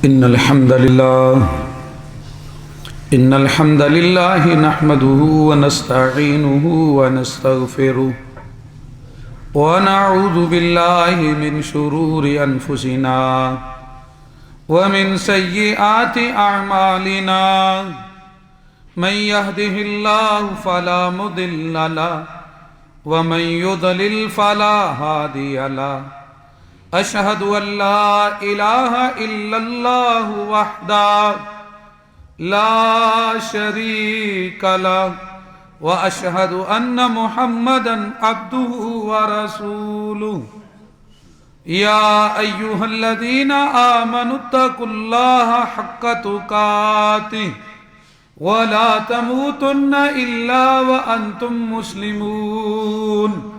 إن الحمد لله نحمده ونستعينه ونستغفره ونعوذ بالله من شرور أنفسنا ومن سيئات أعمالنا من يهده الله فلا مضل له ومن يضلل فلا هادي له أشهد أن لا إله إلا الله وحده لا شريك له وأشهد أن محمدا عبده ورسوله يا أيها الذين آمنوا اتقوا الله حق تقاته ولا تموتن إلا وأنتم مسلمون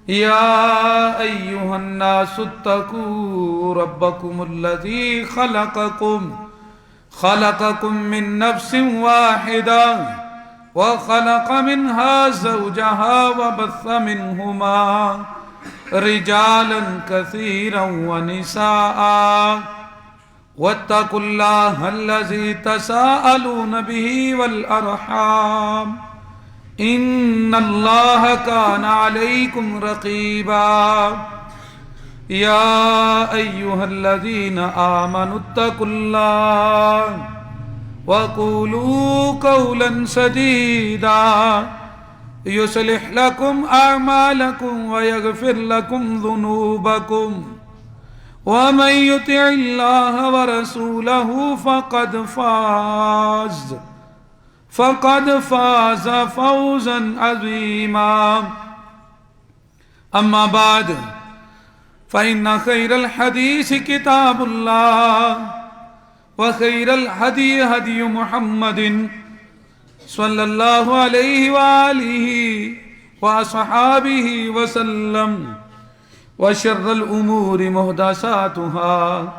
يا أيها الناس اتقوا ربكم الذي خلقكم من نفس واحدة وخلق منها زوجها وبث منهما رجالا كثيرا ونساء واتقوا الله الذي تساءلون به والأرحام إن الله كان عليكم رقيبا يا أيها الذين آمنوا اتقوا الله وقولوا قولا سديدا يصلح لكم أعمالكم ويغفر لكم ذنوبكم ومن يطع الله ورسوله فقد فاز فوزا عظيما أما بعد فإن خير الحديث كتاب الله وخير الهدي هدي محمد صلى الله عليه وآله وأصحابه وسلم وشر الأمور محدثاتها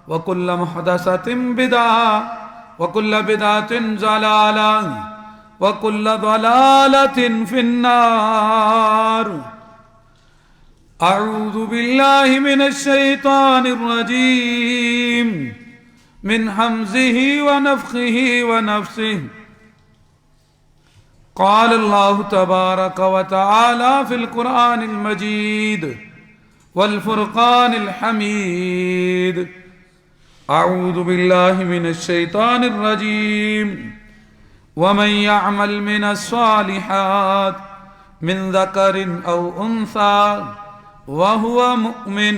وكل محدثة بدعة وكل بدعة ضلالة وكل ضلالة في النار أعوذ بالله من الشيطان الرجيم من همزه ونفخه ونفسه قال الله تبارك وتعالى في القرآن المجيد والفرقان الحميد أعوذ بالله من الشيطان الرجيم ومن يعمل من الصالحات من ذكر أو أنثى وهو مؤمن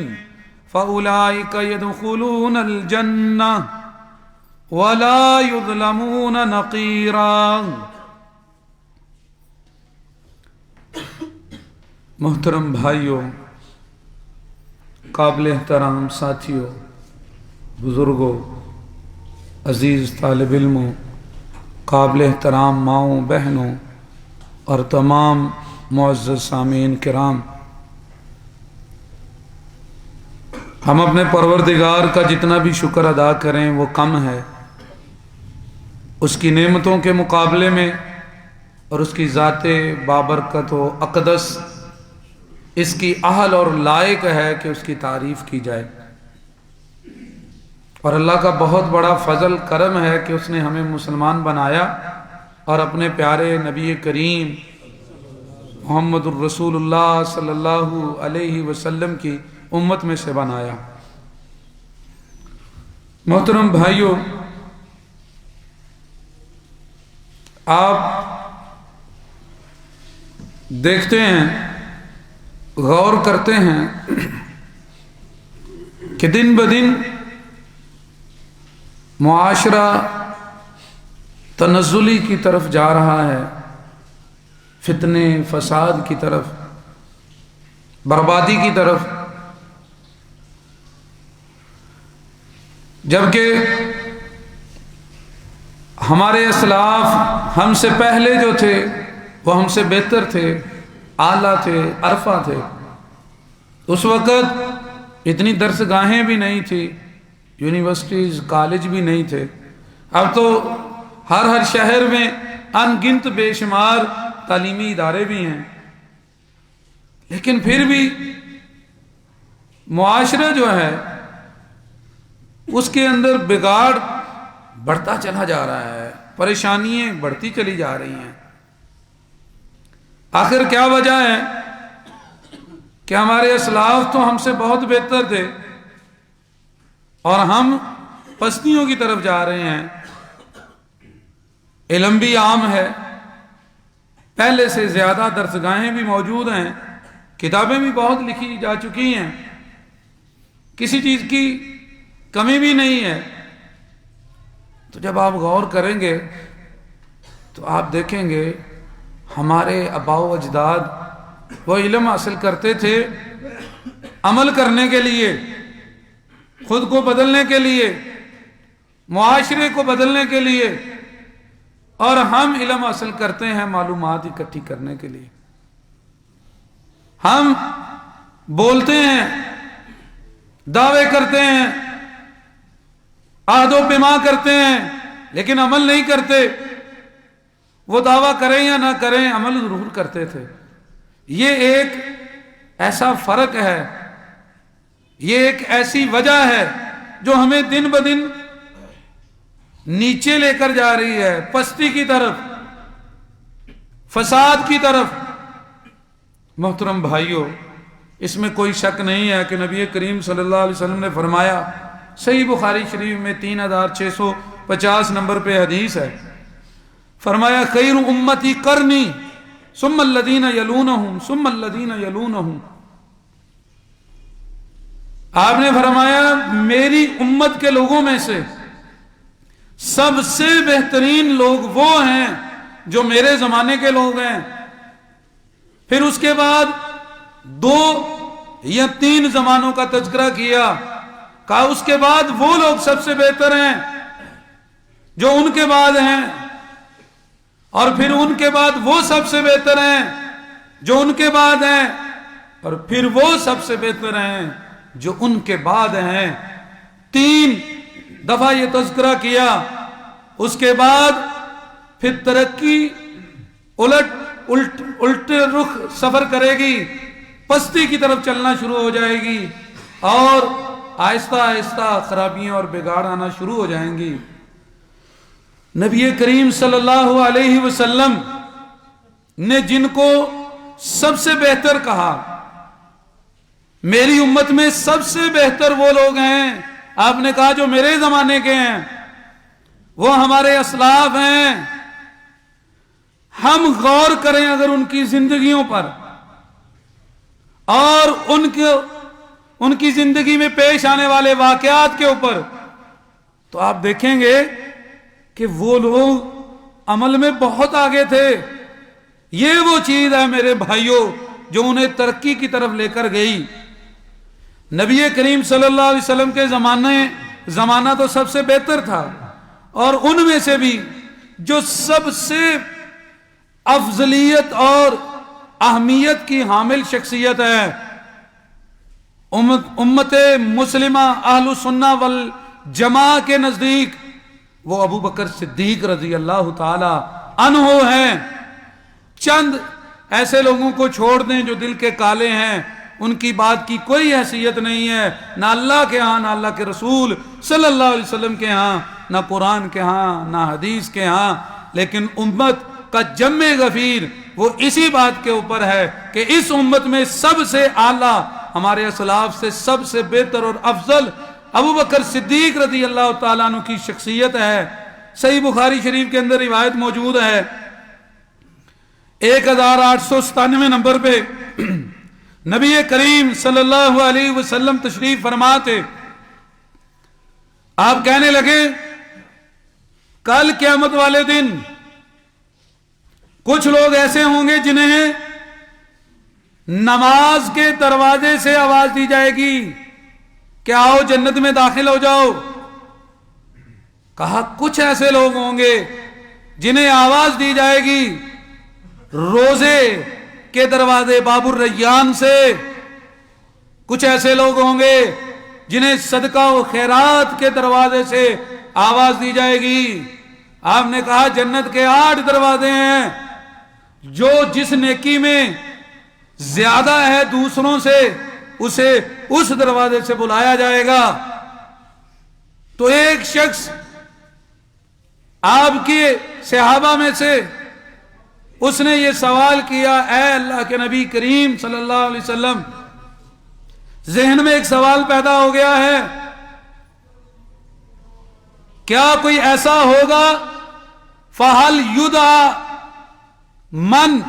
فأولئك يدخلون الجنة ولا يظلمون نقيرا. محترم بھائیوں، قابل احترام ساتھیوں، بزرگوں، عزیز طالب علموں، قابل احترام ماؤں بہنوں اور تمام معزز سامعین کرام، ہم اپنے پروردگار کا جتنا بھی شکر ادا کریں وہ کم ہے. اس کی نعمتوں کے مقابلے میں اور اس کی ذات بابرکت و اقدس اس کی اہل اور لائق ہے کہ اس کی تعریف کی جائے. اور اللہ کا بہت بڑا فضل کرم ہے کہ اس نے ہمیں مسلمان بنایا اور اپنے پیارے نبی کریم محمد الرسول اللہ صلی اللہ علیہ وسلم کی امت میں سے بنایا. محترم بھائیوں، آپ دیکھتے ہیں، غور کرتے ہیں کہ دن بدن معاشرہ تنزلی کی طرف جا رہا ہے، فتنے فساد کی طرف، بربادی کی طرف. جبکہ ہمارے اسلاف ہم سے پہلے جو تھے وہ ہم سے بہتر تھے، اعلیٰ تھے، عرفہ تھے. اس وقت اتنی درس گاہیں بھی نہیں تھی، یونیورسٹیز کالج بھی نہیں تھے. اب تو ہر شہر میں ان گنت بے شمار تعلیمی ادارے بھی ہیں، لیکن پھر بھی معاشرہ جو ہے اس کے اندر بگاڑ بڑھتا چلا جا رہا ہے، پریشانیاں بڑھتی چلی جا رہی ہیں۔ آخر کیا وجہ ہے کہ ہمارے اسلاف تو ہم سے بہت بہتر تھے اور ہم پستیوں کی طرف جا رہے ہیں۔ علم بھی عام ہے، پہلے سے زیادہ درسگاہیں بھی موجود ہیں، کتابیں بھی بہت لکھی جا چکی ہیں، کسی چیز کی کمی بھی نہیں ہے۔ تو جب آپ غور کریں گے تو آپ دیکھیں گے ہمارے آباء و اجداد وہ علم حاصل کرتے تھے عمل کرنے کے لیے، خود کو بدلنے کے لیے، معاشرے کو بدلنے کے لیے، اور ہم علم حاصل کرتے ہیں معلومات اکٹھی کرنے کے لیے۔ ہم بولتے ہیں، دعوے کرتے ہیں، عہد و پیما کرتے ہیں، لیکن عمل نہیں کرتے۔ وہ دعویٰ کریں یا نہ کریں، عمل ضرور کرتے تھے۔ یہ ایک ایسا فرق ہے، یہ ایک ایسی وجہ ہے جو ہمیں دن بدن نیچے لے کر جا رہی ہے، پستی کی طرف، فساد کی طرف۔ محترم بھائیوں، اس میں کوئی شک نہیں ہے کہ نبی کریم صلی اللہ علیہ وسلم نے فرمایا، صحیح بخاری شریف میں 3650 نمبر پہ حدیث ہے، فرمایا خیر امتی قرنی ثم الذین یلونہم ثم الذین یلونہم۔ آپ نے فرمایا میری امت کے لوگوں میں سے سب سے بہترین لوگ وہ ہیں جو میرے زمانے کے لوگ ہیں۔ پھر اس کے بعد 2 یا 3 زمانوں کا تذکرہ کیا، کہا اس کے بعد وہ لوگ سب سے بہتر ہیں جو ان کے بعد ہیں، اور پھر ان کے بعد وہ سب سے بہتر ہیں جو ان کے بعد ہیں، اور پھر وہ سب سے بہتر ہیں جو ان کے بعد ہیں۔ 3 دفعہ یہ تذکرہ کیا۔ اس کے بعد پھر ترقی الٹ رخ سفر کرے گی، پستی کی طرف چلنا شروع ہو جائے گی، اور آہستہ آہستہ خرابیاں اور بگاڑ آنا شروع ہو جائیں گی۔ نبی کریم صلی اللہ علیہ وسلم نے جن کو سب سے بہتر کہا، میری امت میں سب سے بہتر وہ لوگ ہیں، آپ نے کہا جو میرے زمانے کے ہیں، وہ ہمارے اسلاف ہیں۔ ہم غور کریں اگر ان کی زندگیوں پر اور ان کی زندگی میں پیش آنے والے واقعات کے اوپر، تو آپ دیکھیں گے کہ وہ لوگ عمل میں بہت آگے تھے۔ یہ وہ چیز ہے میرے بھائیوں جو انہیں ترقی کی طرف لے کر گئی۔ نبی کریم صلی اللہ علیہ وسلم کے زمانہ تو سب سے بہتر تھا، اور ان میں سے بھی جو سب سے افضلیت اور اہمیت کی حامل شخصیت ہے، امت مسلمہ اہل سنہ والجماع کے نزدیک، وہ ابو بکر صدیق رضی اللہ تعالی عنہ ہیں۔ چند ایسے لوگوں کو چھوڑ دیں جو دل کے کالے ہیں، ان کی بات کی کوئی حیثیت نہیں ہے، نہ اللہ کے ہاں، نہ اللہ کے رسول صلی اللہ علیہ وسلم کے ہاں، نہ قرآن کے ہاں، نہ حدیث کے ہاں، لیکن امت کا جمع غفیر وہ اسی بات کے اوپر ہے کہ اس امت میں سب سے اعلیٰ، ہمارے اسلاف سے سب سے بہتر اور افضل ابو بکر صدیق رضی اللہ تعالیٰ عنہ کی شخصیت ہے۔ صحیح بخاری شریف کے اندر روایت موجود ہے، 1897 نمبر پہ نبی کریم صلی اللہ علیہ وسلم تشریف فرما تھے۔ آپ کہنے لگے کل قیامت والے دن کچھ لوگ ایسے ہوں گے جنہیں نماز کے دروازے سے آواز دی جائے گی کہ آؤ جنت میں داخل ہو جاؤ۔ کہا کچھ ایسے لوگ ہوں گے جنہیں آواز دی جائے گی روزے کے دروازے باب الریان سے، کچھ ایسے لوگ ہوں گے جنہیں صدقہ و خیرات کے دروازے سے آواز دی جائے گی۔ آپ نے کہا جنت کے 8 دروازے ہیں، جو جس نیکی میں زیادہ ہے دوسروں سے اسے اس دروازے سے بلایا جائے گا۔ تو ایک شخص آپ کے صحابہ میں سے اس نے یہ سوال کیا، اے اللہ کے نبی کریم صلی اللہ علیہ وسلم، ذہن میں ایک سوال پیدا ہو گیا ہے، کیا کوئی ایسا ہوگا فَهَلْ يُدْعَى مَنْ،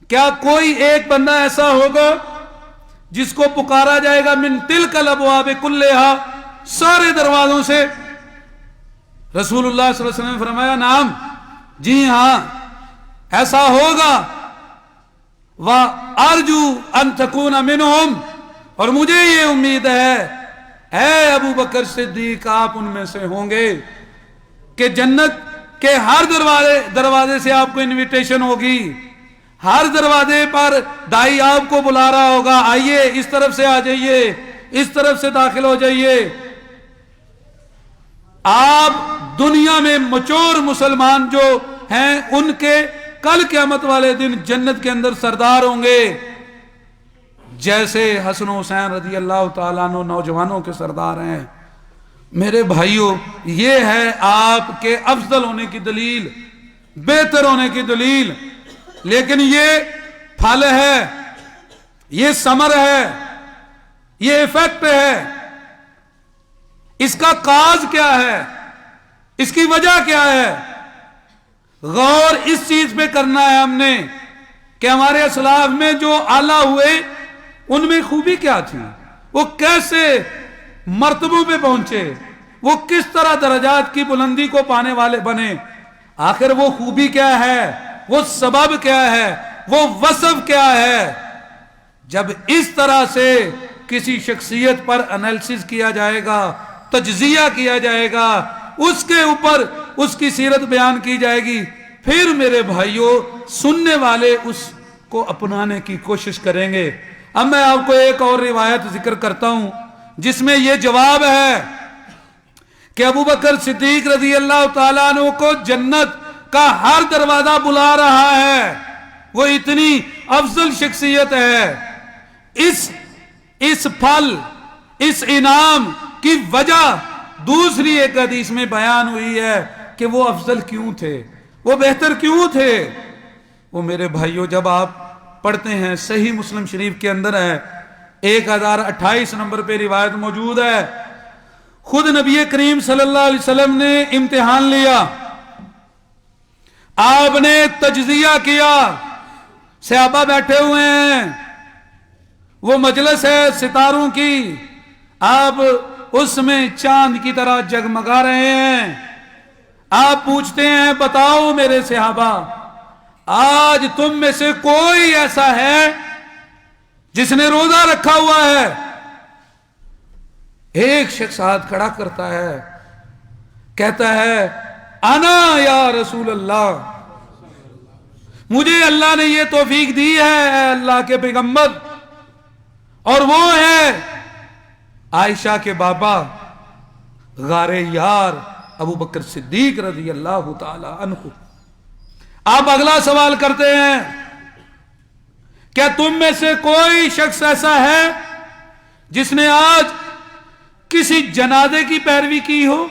کیا کوئی ایک بندہ ایسا ہوگا جس کو پکارا جائے گا من تلک الابواب کلھا، سارے دروازوں سے؟ رسول اللہ صلی اللہ علیہ وسلم نے فرمایا نعم، جی ہاں ایسا ہوگا، وَأَرْجُو أَن تَكُونَ مِنْهُمْ، اور مجھے یہ امید ہے اے ابو بکر صدیق آپ ان میں سے ہوں گے کہ جنت کے ہر دروازے سے آپ کو انویٹیشن ہوگی، ہر دروازے پر دائی آپ کو بلا رہا ہوگا، آئیے اس طرف سے آ جائیے، اس طرف سے داخل ہو جائیے۔ آپ دنیا میں مچور مسلمان جو ہیں ان کے کل قیامت والے دن جنت کے اندر سردار ہوں گے، جیسے حسن و حسین رضی اللہ تعالیٰ عنہ نوجوانوں کے سردار ہیں۔ میرے بھائیوں، یہ ہے آپ کے افضل ہونے کی دلیل، بہتر ہونے کی دلیل، لیکن یہ پھل ہے، یہ ثمر ہے، یہ ایفیکٹ ہے، اس کا کاز کیا ہے، اس کی وجہ کیا ہے؟ غور اس چیز پہ کرنا ہے ہم نے کہ ہمارے اسلاف میں جو اعلیٰ ہوئے ان میں خوبی کیا تھی، وہ کیسے مرتبوں پہ پہنچے، وہ کس طرح درجات کی بلندی کو پانے والے بنے، آخر وہ خوبی کیا ہے، وہ سبب کیا ہے، وہ وصف کیا ہے؟ جب اس طرح سے کسی شخصیت پر انالیسس کیا جائے گا، تجزیہ کیا جائے گا، اس کے اوپر اس کی سیرت بیان کی جائے گی، پھر میرے بھائیوں سننے والے اس کو اپنانے کی کوشش کریں گے۔ اب میں آپ کو ایک اور روایت ذکر کرتا ہوں جس میں یہ جواب ہے کہ ابو بکر صدیق رضی اللہ تعالیٰ عنہ کو جنت کا ہر دروازہ بلا رہا ہے، وہ اتنی افضل شخصیت ہے۔ اس پھل، اس انعام کی وجہ دوسری ایک حدیث میں بیان ہوئی ہے کہ وہ افضل کیوں تھے، وہ بہتر کیوں تھے۔ وہ میرے بھائیوں جب آپ پڑھتے ہیں، صحیح مسلم شریف کے اندر ہے، 1028 نمبر پہ روایت موجود ہے، خود نبی کریم صلی اللہ علیہ وسلم نے امتحان لیا، آپ نے تجزیہ کیا، صحابہ بیٹھے ہوئے ہیں، وہ مجلس ہے ستاروں کی، آپ اس میں چاند کی طرح جگمگا رہے ہیں، آپ پوچھتے ہیں بتاؤ میرے صحابہ، آج تم میں سے کوئی ایسا ہے جس نے روزہ رکھا ہوا ہے؟ ایک شخص ہاتھ کھڑا کرتا ہے، کہتا ہے انا یا رسول اللہ، مجھے اللہ نے یہ توفیق دی ہے اے اللہ کے پیغمبر، اور وہ ہے عائشہ کے بابا غار یار ابو بکر صدیق رضی اللہ تعالی عنہ۔ آپ اگلا سوال کرتے ہیں کیا تم میں سے کوئی شخص ایسا ہے جس نے آج کسی جنازے کی پیروی کی ہو،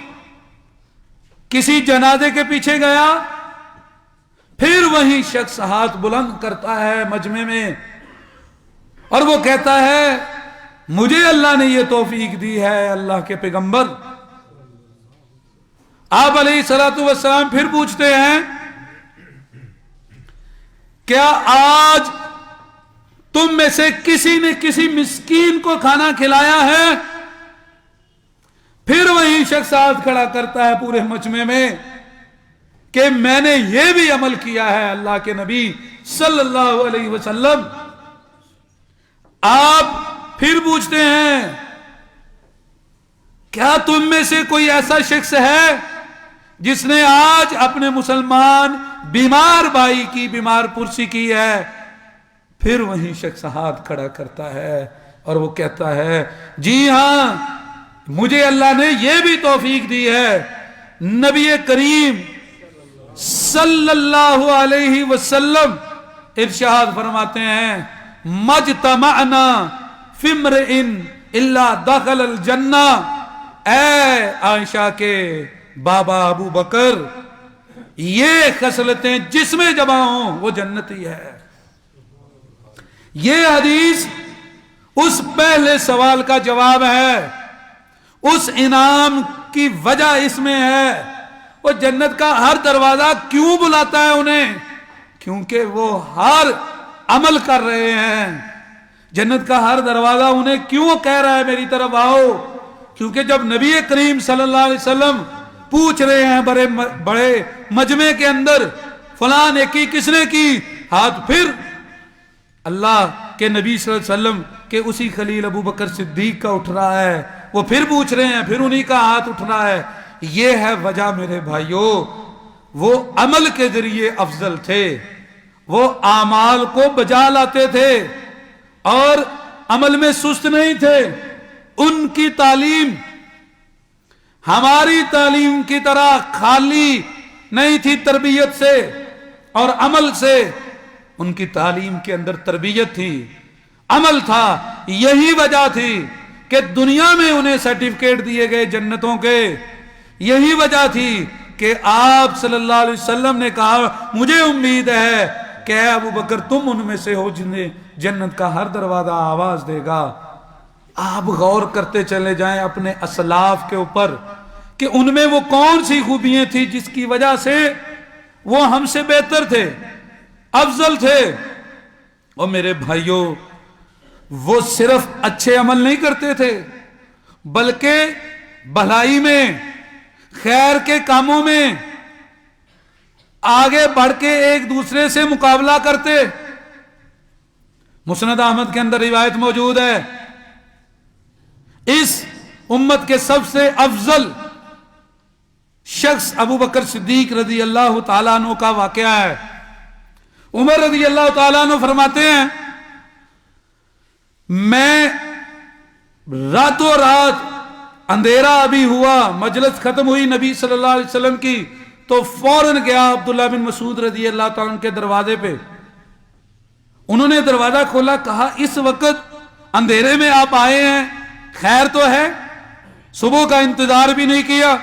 کسی جنازے کے پیچھے گیا؟ پھر وہی شخص ہاتھ بلند کرتا ہے مجمع میں اور وہ کہتا ہے مجھے اللہ نے یہ توفیق دی ہے اللہ کے پیغمبر۔ آپ علیہ الصلوۃ والسلام پھر پوچھتے ہیں کیا آج تم میں سے کسی نے کسی مسکین کو کھانا کھلایا ہے؟ پھر وہی شخص ہاتھ کھڑا کرتا ہے پورے مجمع میں کہ میں نے یہ بھی عمل کیا ہے اللہ کے نبی صلی اللہ علیہ وسلم۔ آپ پھر پوچھتے ہیں کیا تم میں سے کوئی ایسا شخص ہے جس نے آج اپنے مسلمان بیمار بھائی کی بیمار پرسی کی ہے؟ پھر وہی شخص ہاتھ کھڑا کرتا ہے اور وہ کہتا ہے جی ہاں مجھے اللہ نے یہ بھی توفیق دی ہے۔ نبی کریم صلی اللہ علیہ وسلم ارشاد فرماتے ہیں مجتمعنا فی امرئ الا دخل الجنہ، اے عائشہ کے بابا ابو بکر، یہ خصلتیں جس میں جمع ہوں وہ جنتی ہے۔ یہ حدیث اس پہلے سوال کا جواب ہے، اس انعام کی وجہ اس میں ہے۔ وہ جنت کا ہر دروازہ کیوں بلاتا ہے انہیں؟ کیونکہ وہ ہر عمل کر رہے ہیں۔ جنت کا ہر دروازہ انہیں کیوں کہہ رہا ہے میری طرف آؤ؟ کیونکہ جب نبی کریم صلی اللہ علیہ وسلم پوچھ رہے ہیں بڑے مجمع کے اندر، فلاں نیکی کس نے کی، ہاتھ پھر اللہ کے نبی صلی اللہ علیہ وسلم کے اسی خلیل ابو بکر صدیق کا اٹھ رہا ہے، وہ پھر پوچھ رہے ہیں، پھر انہی کا ہاتھ اٹھ رہا ہے۔ یہ ہے وجہ میرے بھائیوں، وہ عمل کے ذریعے افضل تھے، وہ اعمال کو بجا لاتے تھے اور عمل میں سست نہیں تھے۔ ان کی تعلیم ہماری تعلیم کی طرح خالی نہیں تھی تربیت سے اور عمل سے، ان کی تعلیم کے اندر تربیت تھی، عمل تھا۔ یہی وجہ تھی کہ دنیا میں انہیں سرٹیفکیٹ دیے گئے جنتوں کے، یہی وجہ تھی کہ آپ صلی اللہ علیہ وسلم نے کہا مجھے امید ہے کہ اے ابو بکر تم ان میں سے ہو جنہیں جنت کا ہر دروازہ آواز دے گا۔ آپ غور کرتے چلے جائیں اپنے اسلاف کے اوپر کہ ان میں وہ کون سی خوبیاں تھی جس کی وجہ سے وہ ہم سے بہتر تھے، افضل تھے۔ اور میرے بھائیوں، وہ صرف اچھے عمل نہیں کرتے تھے بلکہ بھلائی میں، خیر کے کاموں میں آگے بڑھ کے ایک دوسرے سے مقابلہ کرتے۔ مسند احمد کے اندر روایت موجود ہے، اس امت کے سب سے افضل شخص ابو بکر صدیق رضی اللہ تعالیٰ عنہ کا واقعہ ہے۔ عمر رضی اللہ تعالیٰ عنہ فرماتے ہیں میں راتوں رات اندھیرا ابھی ہوا، مجلس ختم ہوئی نبی صلی اللہ علیہ وسلم کی، تو فوراً گیا عبداللہ بن مسعود رضی اللہ تعالیٰ عنہ کے دروازے پہ۔ انہوں نے دروازہ کھولا، کہا اس وقت اندھیرے میں آپ آئے ہیں، خیر تو ہے؟ صبح کا انتظار بھی نہیں کیا،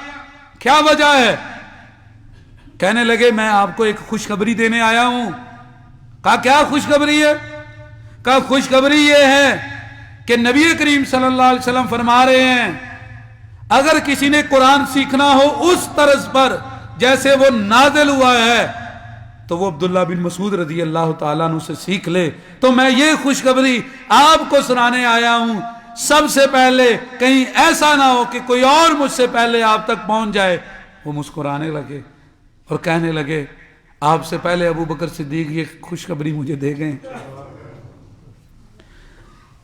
کیا وجہ ہے؟ کہنے لگے میں آپ کو ایک خوشخبری دینے آیا ہوں۔ کہا کیا خوشخبری ہے؟ کہا خوشخبری یہ ہے کہ نبی کریم صلی اللہ علیہ وسلم فرما رہے ہیں اگر کسی نے قرآن سیکھنا ہو اس طرز پر جیسے وہ نازل ہوا ہے تو وہ عبداللہ بن مسعود رضی اللہ تعالیٰ عنہ سے سیکھ لے۔ تو میں یہ خوشخبری آپ کو سنانے آیا ہوں، سب سے پہلے کہیں ایسا نہ ہو کہ کوئی اور مجھ سے پہلے آپ تک پہنچ جائے۔ وہ مسکرانے لگے اور کہنے لگے آپ سے پہلے ابو بکر صدیق یہ خوشخبری مجھے دے گئے۔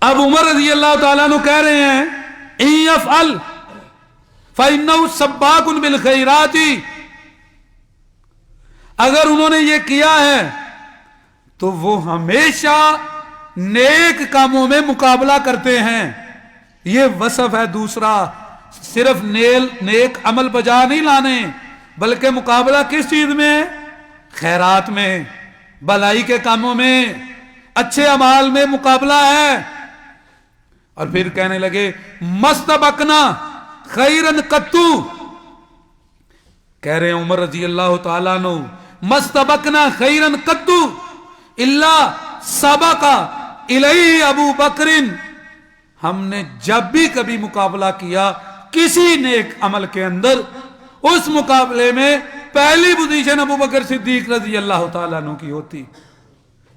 اب عمر رضی اللہ تعالیٰ عنہ کہہ رہے ہیں اِن يفعل فَإِنَّهُ سَبَّاقٌ بِالْخَيْرَاتِ، اگر انہوں نے یہ کیا ہے تو وہ ہمیشہ نیک کاموں میں مقابلہ کرتے ہیں۔ یہ وصف ہے دوسرا، صرف نیک عمل بجا نہیں لانے بلکہ مقابلہ کس چیز میں؟ خیرات میں، بھلائی کے کاموں میں، اچھے اعمال میں مقابلہ ہے۔ اور پھر کہنے لگے مستبقنا خیرن قطو، کہہ رہے ہیں عمر رضی اللہ تعالیٰ عنہ مستبقنا خیرن قطو الا سبق الیہ ابو بکرن، ہم نے جب بھی کبھی مقابلہ کیا کسی نیک عمل کے اندر، اس مقابلے میں پہلی پوزیشن ابو بکر صدیق رضی اللہ تعالیٰ عنہ کی ہوتی۔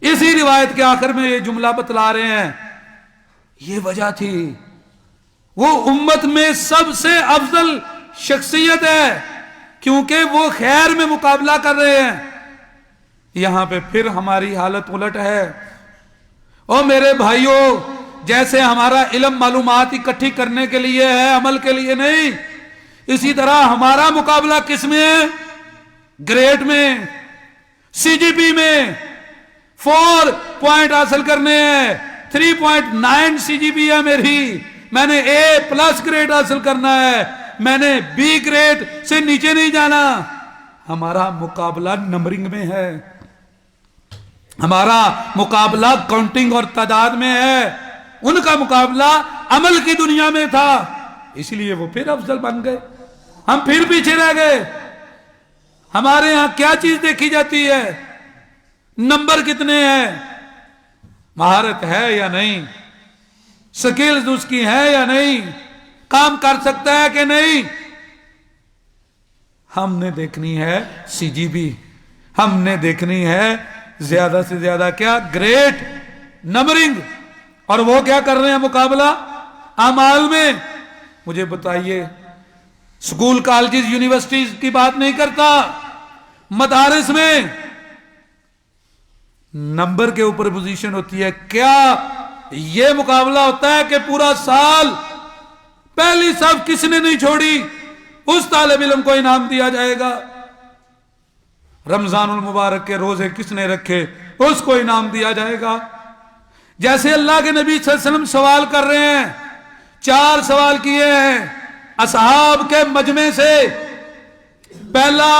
اسی روایت کے آخر میں یہ جملہ بتلا رہے ہیں یہ وجہ تھی، وہ امت میں سب سے افضل شخصیت ہے کیونکہ وہ خیر میں مقابلہ کر رہے ہیں۔ یہاں پہ پھر ہماری حالت الٹ ہے۔ اور میرے بھائیوں، جیسے ہمارا علم معلومات اکٹھی کرنے کے لیے ہے، عمل کے لیے نہیں، اسی طرح ہمارا مقابلہ کس میں ہے؟ گریڈ میں، سی جی پی میں 4 پوائنٹ حاصل کرنے ہیں، 3.9 سی جی پی ہے میری، میں نے A+ گریڈ حاصل کرنا ہے، میں نے B گریڈ سے نیچے نہیں جانا۔ ہمارا مقابلہ نمبرنگ میں ہے، ہمارا مقابلہ کاؤنٹنگ اور تعداد میں ہے، ان کا مقابلہ عمل کی دنیا میں تھا۔ اس لیے وہ پھر افضل بن گئے، ہم پھر پیچھے رہ گئے۔ ہمارے ہاں کیا چیز دیکھی جاتی ہے؟ نمبر کتنے ہیں، مہارت ہے یا نہیں، سکلز اس کی ہے یا نہیں، کام کر سکتا ہے کہ نہیں۔ ہم نے دیکھنی ہے سی جی بی، ہم نے دیکھنی ہے زیادہ سے زیادہ کیا، گریٹ نمبرنگ، اور وہ کیا کر رہے ہیں مقابلہ اعمال میں۔ مجھے بتائیے، سکول کالجز یونیورسٹیز کی بات نہیں کرتا، مدارس میں نمبر کے اوپر پوزیشن ہوتی ہے۔ کیا یہ مقابلہ ہوتا ہے کہ پورا سال پہلی صف کس نے نہیں چھوڑی اس طالب علم کو انعام دیا جائے گا، رمضان المبارک کے روزے کس نے رکھے اس کو انعام دیا جائے گا۔ جیسے اللہ کے نبی صلی اللہ علیہ وسلم سوال کر رہے ہیں، 4 سوال کیے ہیں اصحاب کے مجمع سے۔ پہلا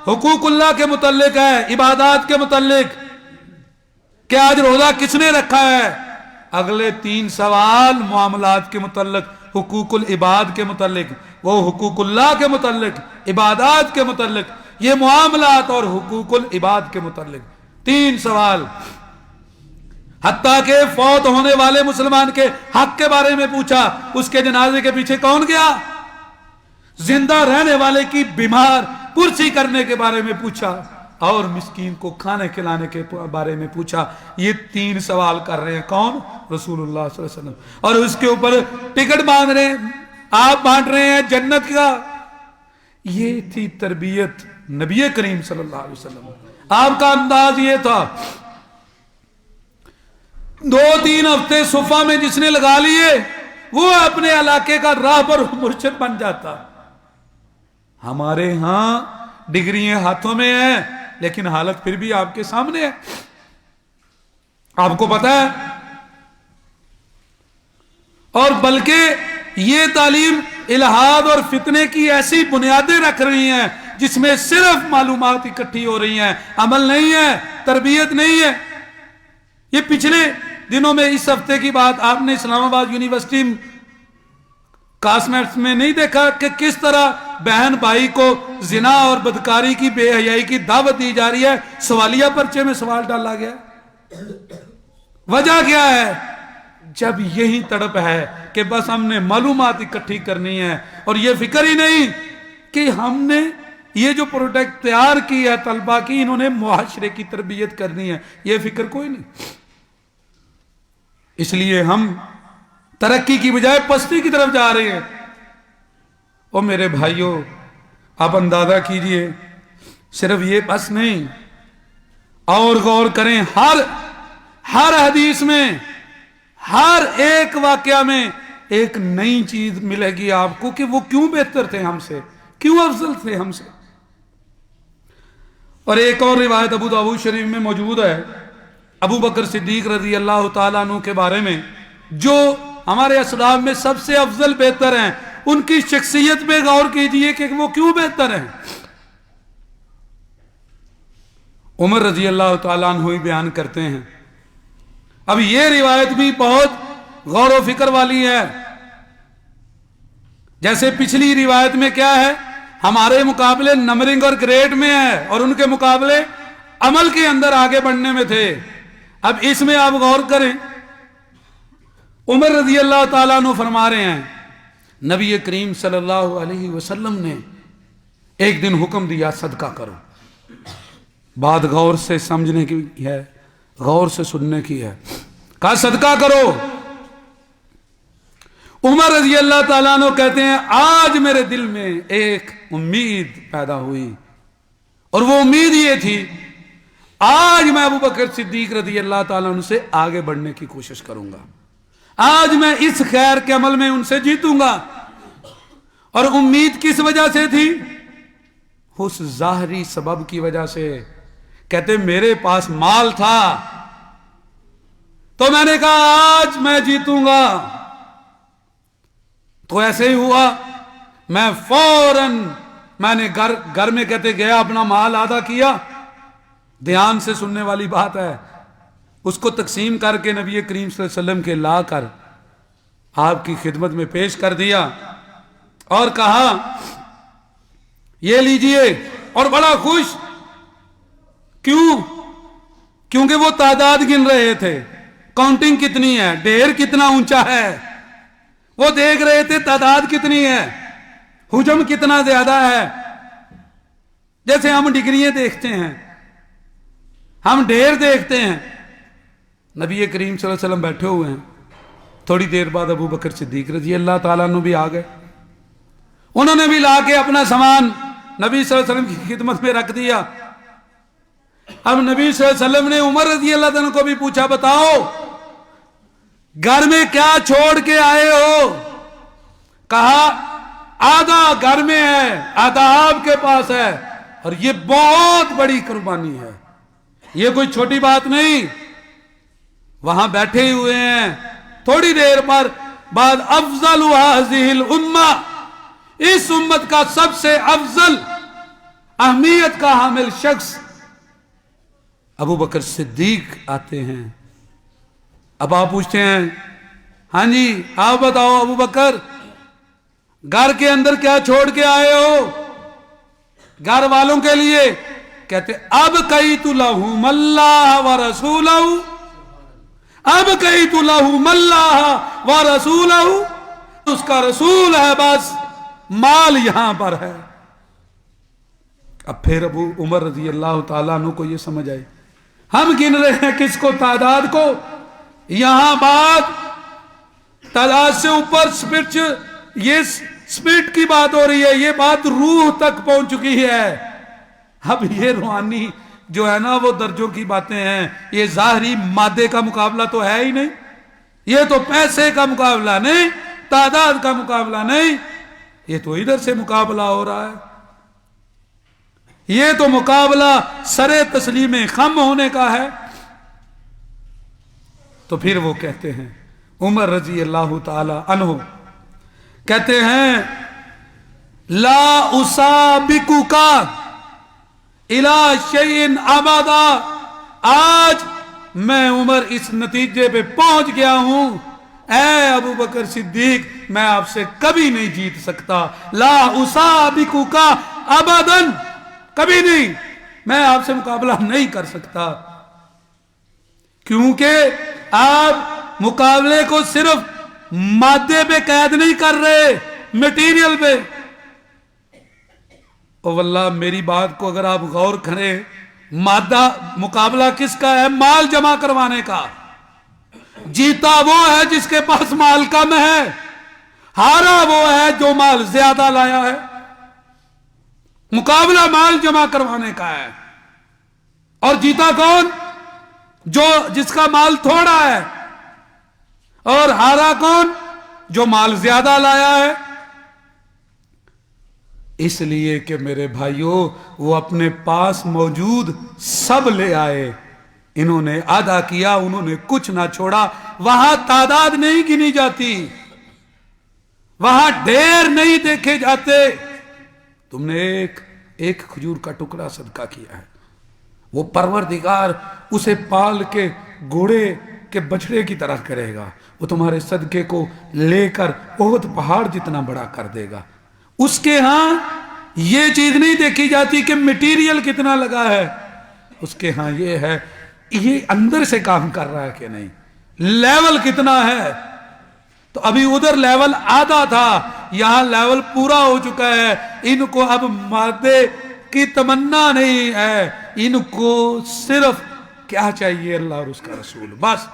حقوق اللہ کے متعلق ہے، عبادات کے متعلق کہ آج روزہ کس نے رکھا ہے۔ اگلے 3 سوال معاملات کے متعلق، حقوق العباد کے متعلق، وہ حقوق اللہ کے متعلق، عبادات کے متعلق، یہ معاملات اور حقوق العباد کے متعلق 3 سوال۔ حتیٰ کہ فوت ہونے والے مسلمان کے حق کے بارے میں پوچھا، اس کے جنازے کے پیچھے کون گیا؟ زندہ رہنے والے کی بیمار پرسی کرنے کے بارے میں پوچھا، اور مسکین کو کھانے کھلانے کے بارے میں پوچھا۔ یہ 3 سوال کر رہے ہیں کون؟ رسول اللہ صلی اللہ علیہ وسلم، اور اس کے اوپر ٹکٹ باندھ رہے ہیں، آپ بانٹ رہے ہیں جنت کا۔ یہ تھی تربیت نبی کریم صلی اللہ علیہ وسلم، آپ کا انداز یہ تھا۔ 2-3 ہفتے صفہ میں جس نے لگا لیے وہ اپنے علاقے کا راہبر مرشد بن جاتا۔ ہمارے ہاں ڈگریاں ہاتھوں میں ہیں لیکن حالت پھر بھی آپ کے سامنے ہے، آپ کو پتا ہے۔ اور بلکہ یہ تعلیم الہاد اور فتنے کی ایسی بنیادیں رکھ رہی ہیں جس میں صرف معلومات اکٹھی ہو رہی ہیں، عمل نہیں ہے، تربیت نہیں ہے۔ یہ پچھلے دنوں میں، اس ہفتے کی بات، آپ نے اسلام آباد یونیورسٹی کاسمیٹس میں نہیں دیکھا کہ کس طرح بہن بھائی کو زنا اور بدکاری کی، بے حیائی کی دعوت دی جا رہی ہے، سوالیہ پرچے میں سوال ڈالا گیا۔ وجہ کیا ہے؟ جب یہی تڑپ ہے کہ بس ہم نے معلومات اکٹھی کرنی ہے، اور یہ فکر ہی نہیں کہ ہم نے یہ جو پروڈکٹ تیار کی ہے طلبہ کی، انہوں نے معاشرے کی تربیت کرنی ہے، یہ فکر کوئی نہیں۔ اس لیے ہم ترقی کی بجائے پستی کی طرف جا رہے ہیں۔ اور میرے بھائیوں، آپ اندازہ کیجئے، صرف یہ بس نہیں، اور غور کریں، ہر حدیث میں، ہر ایک واقعہ میں ایک نئی چیز ملے گی آپ کو کہ وہ کیوں بہتر تھے ہم سے، کیوں افضل تھے ہم سے۔ اور ایک اور روایت ابو داؤد شریف میں موجود ہے، ابو بکر صدیق رضی اللہ تعالیٰ عنہ کے بارے میں، جو ہمارے اسلاف میں سب سے افضل بہتر ہیں۔ ان کی شخصیت پہ غور کیجئے کہ وہ کیوں بہتر ہیں۔ عمر رضی اللہ تعالیٰ عنہ ہی بیان کرتے ہیں۔ اب یہ روایت بھی بہت غور و فکر والی ہے۔ جیسے پچھلی روایت میں کیا ہے، ہمارے مقابلے نمبرنگ اور گریڈ میں ہے، اور ان کے مقابلے عمل کے اندر آگے بڑھنے میں تھے۔ اب اس میں آپ غور کریں، عمر رضی اللہ تعالیٰ عنہ فرما رہے ہیں، نبی کریم صلی اللہ علیہ وسلم نے ایک دن حکم دیا صدقہ کرو۔ بات غور سے سمجھنے کی ہے، غور سے سننے کی ہے۔ کہا صدقہ کرو۔ عمر رضی اللہ تعالیٰ عنہ کہتے ہیں، آج میرے دل میں ایک امید پیدا ہوئی، اور وہ امید یہ تھی، آج میں ابو بکر صدیق رضی اللہ تعالیٰ عنہ سے آگے بڑھنے کی کوشش کروں گا، آج میں اس خیر کے عمل میں ان سے جیتوں گا۔ اور امید کس وجہ سے تھی؟ اس ظاہری سبب کی وجہ سے۔ کہتے میرے پاس مال تھا تو میں نے کہا آج میں جیتوں گا، تو ایسے ہی ہوا، میں فوراً میں نے گھر میں کہتے گیا، اپنا مال آدھا کیا، دھیان سے سننے والی بات ہے، اس کو تقسیم کر کے نبی کریم صلی اللہ علیہ وسلم کے لا کر آپ کی خدمت میں پیش کر دیا۔ اور کہا یہ لیجئے، اور بڑا خوش. کیوں؟ کیونکہ وہ تعداد گن رہے تھے، کاؤنٹنگ کتنی ہے، ڈھیر کتنا اونچا ہے، وہ دیکھ رہے تھے تعداد کتنی ہے، حجم کتنا زیادہ ہے. جیسے ہم ڈگریاں دیکھتے ہیں، ہم ڈھیر دیکھتے ہیں. نبی کریم صلی اللہ علیہ وسلم بیٹھے ہوئے ہیں، تھوڑی دیر بعد ابو بکر صدیق رضی اللہ تعالیٰ عنہ بھی آ گئے. انہوں نے بھی لا کے اپنا سامان نبی صلی اللہ علیہ وسلم کی خدمت میں رکھ دیا. اب نبی صلی اللہ علیہ وسلم نے عمر رضی اللہ عنہ کو بھی پوچھا، بتاؤ گھر میں کیا چھوڑ کے آئے ہو؟ کہا آدھا گھر میں ہے، آدھا آپ کے پاس ہے، اور یہ بہت بڑی قربانی ہے، یہ کوئی چھوٹی بات نہیں. وہاں بیٹھے ہی ہوئے ہیں، تھوڑی دیر پر بعد افضل هذه الامہ، اس امت کا سب سے افضل اہمیت کا حامل شخص ابو بکر صدیق آتے ہیں. اب آپ پوچھتے ہیں ہاں جی آپ بتاؤ ابو بکر گھر کے اندر کیا چھوڑ کے آئے ہو گھر والوں کے لیے؟ کہتے اب قیت لہم اللہ ورسولہ، اب قیت لہم اللہ ورسولہ، اس کا رسول ہے، بس مال یہاں پر ہے. اب پھر ابو عمر رضی اللہ تعالیٰ عنہ کو یہ سمجھ آئی، ہم گن رہے ہیں کس کو؟ تعداد کو. یہاں بات تعداد سے اوپر یہ سپرٹ کی بات ہو رہی ہے، یہ بات روح تک پہنچ چکی ہے. اب یہ روحانی جو ہے نا وہ درجوں کی باتیں ہیں، یہ ظاہری مادے کا مقابلہ تو ہے ہی نہیں، یہ تو پیسے کا مقابلہ نہیں، تعداد کا مقابلہ نہیں، یہ تو ادھر سے مقابلہ ہو رہا ہے. یہ تو مقابلہ سرے تسلیم خم ہونے کا ہے. تو پھر وہ کہتے ہیں عمر رضی اللہ تعالی عنہ کہتے ہیں لا اسابقک الی شیء ابدا، آج میں عمر اس نتیجے پہ پہنچ گیا ہوں، اے ابو بکر صدیق میں آپ سے کبھی نہیں جیت سکتا. لا اسابقک ابدا، کبھی نہیں، میں آپ سے مقابلہ نہیں کر سکتا. کیونکہ آپ مقابلے کو صرف مادے پہ قید نہیں کر رہے، میٹیریل پہ. او واللہ میری بات کو اگر آپ غور کریں، مادہ مقابلہ کس کا ہے؟ مال جمع کروانے کا. جیتا وہ ہے جس کے پاس مال کم ہے، ہارا وہ ہے جو مال زیادہ لایا ہے. مقابلہ مال جمع کروانے کا ہے. اور جیتا کون؟ جس کا مال تھوڑا ہے. اور ہارا کون؟ جو مال زیادہ لایا ہے. اس لیے کہ میرے بھائیوں وہ اپنے پاس موجود سب لے آئے، انہوں نے آدھا کیا، انہوں نے کچھ نہ چھوڑا. وہاں تعداد نہیں گنی جاتی، وہاں ڈھیر نہیں دیکھے جاتے. تم نے ایک کھجور کا ٹکڑا صدقہ کیا ہے، وہ پروردگار اسے پال کے گھوڑے کے بچڑے کی طرح کرے گا، وہ تمہارے صدقے کو لے کر بہت پہاڑ جتنا بڑا کر دے گا. اس کے ہاں یہ چیز نہیں دیکھی جاتی کہ میٹیریل کتنا لگا ہے، اس کے ہاں یہ ہے یہ اندر سے کام کر رہا ہے کہ نہیں، لیول کتنا ہے. تو ابھی ادھر لیول آدھا تھا، یہاں لیول پورا ہو چکا ہے. ان کو اب مادے کی تمنا نہیں ہے، ان کو صرف کیا چاہیے؟ اللہ اور اس کا رسول، بس.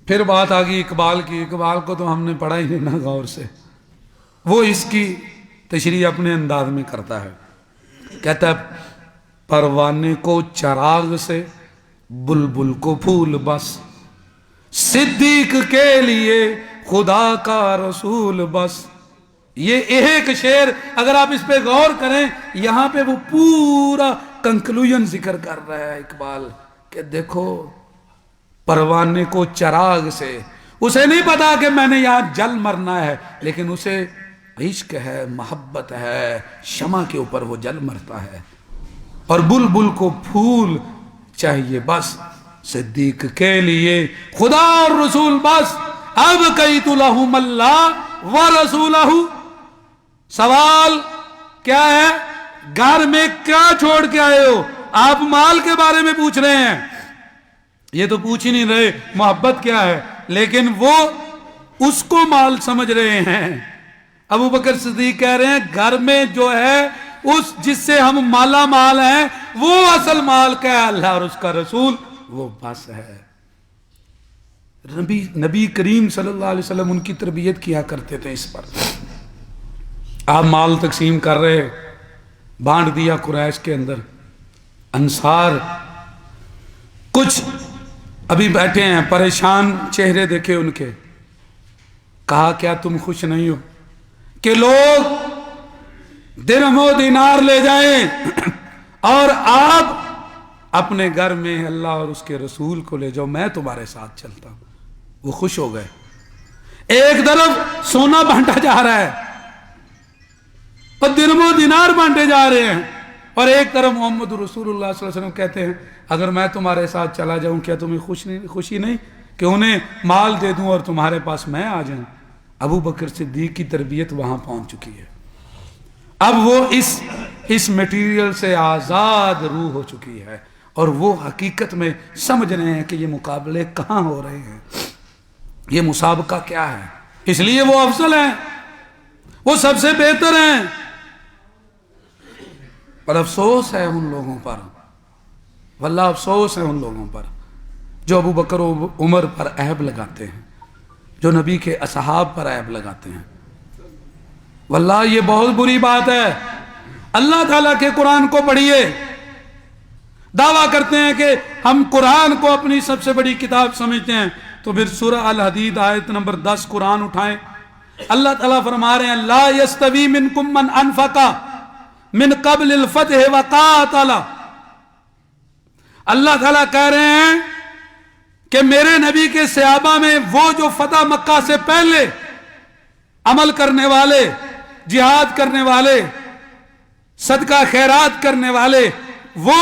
پھر بات آ گئی اقبال کی. اقبال کو تو ہم نے پڑھا ہی نہیں نا غور سے، وہ اس کی تشریح اپنے انداز میں کرتا ہے. کہتا ہے پروانے کو چراغ سے، بلبل کو پھول بس، صدیق کے لیے خدا کا رسول بس. یہ ایک شعر اگر آپ اس پہ غور کریں، یہاں پہ وہ پورا کنکلوژن ذکر کر رہا ہے اقبال کہ دیکھو پروانے کو چراغ سے، اسے نہیں پتا کہ میں نے یہاں جل مرنا ہے، لیکن اسے عشق ہے، محبت ہے، شمع کے اوپر وہ جل مرتا ہے. اور بلبل کو پھول چاہیے بس، صدیق کے لیے خدا اور رسول بس. اب قیت لہم اللہ ورسولہ. سوال کیا ہے؟ گھر میں کیا چھوڑ کے آئے ہو؟ آپ مال کے بارے میں پوچھ رہے ہیں. یہ تو پوچھ ہی نہیں رہے محبت کیا ہے، لیکن وہ اس کو مال سمجھ رہے ہیں. ابو بکر صدیق کہہ رہے ہیں گھر میں جو ہے اس جس سے ہم مالا مال ہیں وہ اصل مال کا ہے اللہ اور اس کا رسول، وہ بس ہے. نبی کریم صلی اللہ علیہ وسلم ان کی تربیت کیا کرتے تھے اس پر. آپ مال تقسیم کر رہے، بانٹ دیا قریش کے اندر. انصار کچھ ابھی بیٹھے ہیں پریشان چہرے دیکھے ان کے. کہا کیا تم خوش نہیں ہو کہ لوگ درہم و دینار لے جائیں اور آپ اپنے گھر میں اللہ اور اس کے رسول کو لے جاؤ، میں تمہارے ساتھ چلتا ہوں. وہ خوش ہو گئے. ایک طرف سونا بانٹا جا رہا ہے اور درہم و دینار بانٹے جا رہے ہیں، اور ایک طرف محمد رسول اللہ صلی اللہ علیہ وسلم کہتے ہیں اگر میں تمہارے ساتھ چلا جاؤں کیا تمہیں خوشی نہیں کہ انہیں مال دے دوں اور تمہارے پاس میں آ جاؤں. ابو بکر صدیق کی تربیت وہاں پہنچ چکی ہے. اب وہ اس میٹیریل سے آزاد روح ہو چکی ہے اور وہ حقیقت میں سمجھ رہے ہیں کہ یہ مقابلے کہاں ہو رہے ہیں، یہ مسابقہ کیا ہے. اس لیے وہ افضل ہیں، وہ سب سے بہتر ہیں. پر افسوس ہے ان لوگوں پر، واللہ افسوس ہے ان لوگوں پر جو ابو بکر و عمر پر عیب لگاتے ہیں، جو نبی کے اصحاب پر عیب لگاتے ہیں. واللہ یہ بہت بری بات ہے. اللہ تعالیٰ کے قرآن کو پڑھیے. دعویٰ کرتے ہیں کہ ہم قرآن کو اپنی سب سے بڑی کتاب سمجھتے ہیں، تو پھر سورہ الحدید آیت نمبر 10 قرآن اٹھائیں. اللہ تعالیٰ فرما رہے ہیں لا یستوی منکم من انفق من قبل الفتح وقاتل. اللہ تعالیٰ کہہ رہے ہیں کہ میرے نبی کے صحابہ میں وہ جو فتح مکہ سے پہلے عمل کرنے والے، جہاد کرنے والے، صدقہ خیرات کرنے والے، وہ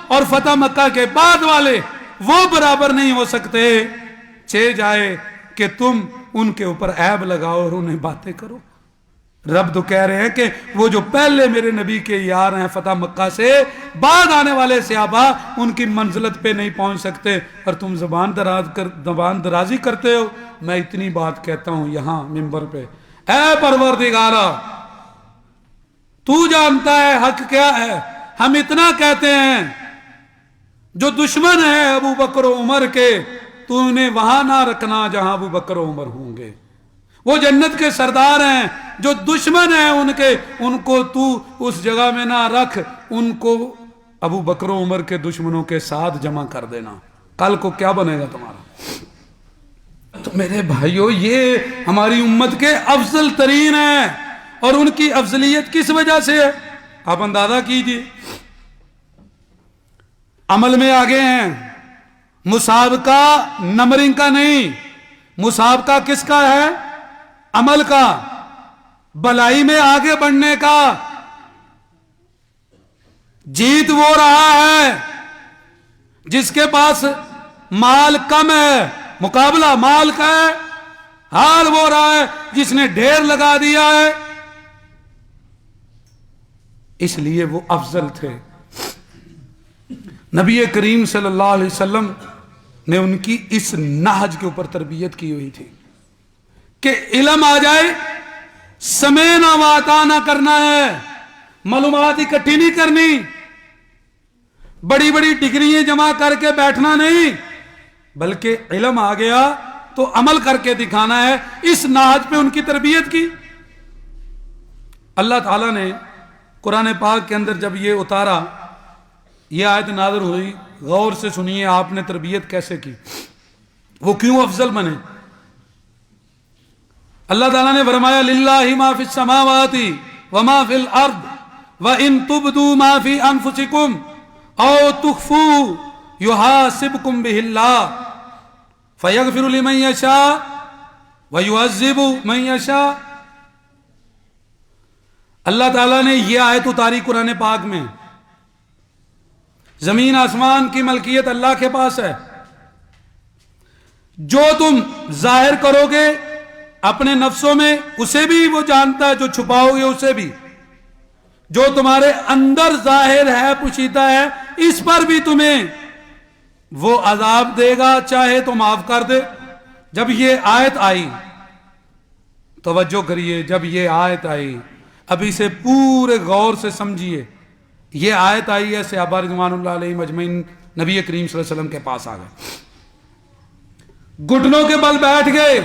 اور فتح مکہ کے بعد والے وہ برابر نہیں ہو سکتے. چہ جائے کہ تم ان کے اوپر عیب لگاؤ اور انہیں باتیں کرو. رب تو کہہ رہے ہیں کہ وہ جو پہلے میرے نبی کے یار ہیں فتح مکہ سے، بعد آنے والے صحابہ ان کی منزلت پہ نہیں پہنچ سکتے، اور تم زبان درازی کرتے ہو. میں اتنی بات کہتا ہوں یہاں منبر پہ، اے پروردگارا تو جانتا ہے حق کیا ہے. ہم اتنا کہتے ہیں جو دشمن ہیں ابو بکر و عمر کے تو انہیں وہاں نہ رکھنا جہاں ابو بکر و عمر ہوں گے. وہ جنت کے سردار ہیں، جو دشمن ہیں ان کے ان کو تو اس جگہ میں نہ رکھ، ان کو ابو بکر و عمر کے دشمنوں کے ساتھ جمع کر دینا. کل کو کیا بنے گا تمہارا؟ تو میرے بھائیو یہ ہماری امت کے افضل ترین ہیں، اور ان کی افضلیت کس وجہ سے ہے آپ اندازہ کیجئے. عمل میں آگے ہیں. مسابقہ نمبرنگ کا نہیں، مسابقہ کس کا ہے؟ عمل کا، بلائی میں آگے بڑھنے کا. جیت وہ رہا ہے جس کے پاس مال کم ہے، مقابلہ مال کا ہے. ہار وہ رہا ہے جس نے ڈھیر لگا دیا ہے. اس لیے وہ افضل تھے. نبی کریم صلی اللہ علیہ وسلم نے ان کی اس نہج کے اوپر تربیت کی ہوئی تھی کہ علم آ جائے سمینا واتا نہ کرنا ہے، معلومات اکٹھی نہیں کرنی، بڑی بڑی ڈگریاں جمع کر کے بیٹھنا نہیں، بلکہ علم آ گیا تو عمل کر کے دکھانا ہے. اس نہج پہ ان کی تربیت کی. اللہ تعالیٰ نے قرآن پاک کے اندر جب یہ اتارا، یہ آیت نازل ہوئی، غور سے سنیے آپ نے تربیت کیسے کی، وہ کیوں افضل بنے. اللہ تعالیٰ نے فرمایا للہ ما فی السماوات وما فی الارض وان تبدوا ما فی انفسکم او تخفوا یحاسبکم بہ اللہ فیغفر لمن یشاء ویعذب من یشاء. اللہ تعالیٰ نے یہ آیت اتاری قرآن پاک میں. زمین آسمان کی ملکیت اللہ کے پاس ہے. جو تم ظاہر کرو گے اپنے نفسوں میں اسے بھی وہ جانتا ہے جو چھپاؤ گے اسے بھی، جو تمہارے اندر ظاہر ہے پوشیدہ ہے اس پر بھی تمہیں وہ عذاب دے گا، چاہے تو معاف کر دے۔ جب یہ آیت آئی، توجہ کریے، جب یہ آیت آئی اب اسے پورے غور سے سمجھیے۔ یہ آیت آئی ہے، صحابہ رضوان اللہ علیہ مجمعین نبی کریم صلی اللہ علیہ وسلم کے پاس آ گئے، گھٹنوں کے بل بیٹھ گئے،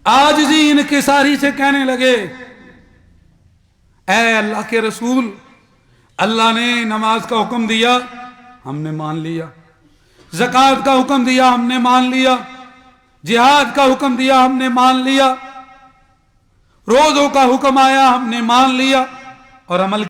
عاجزی انکساری سے کہنے لگے، اے اللہ کے رسول، اللہ نے نماز کا حکم دیا ہم نے مان لیا، زکوٰۃ کا حکم دیا ہم نے مان لیا، جہاد کا حکم دیا ہم نے مان لیا، روزوں کا حکم آیا ہم نے مان لیا اور عمل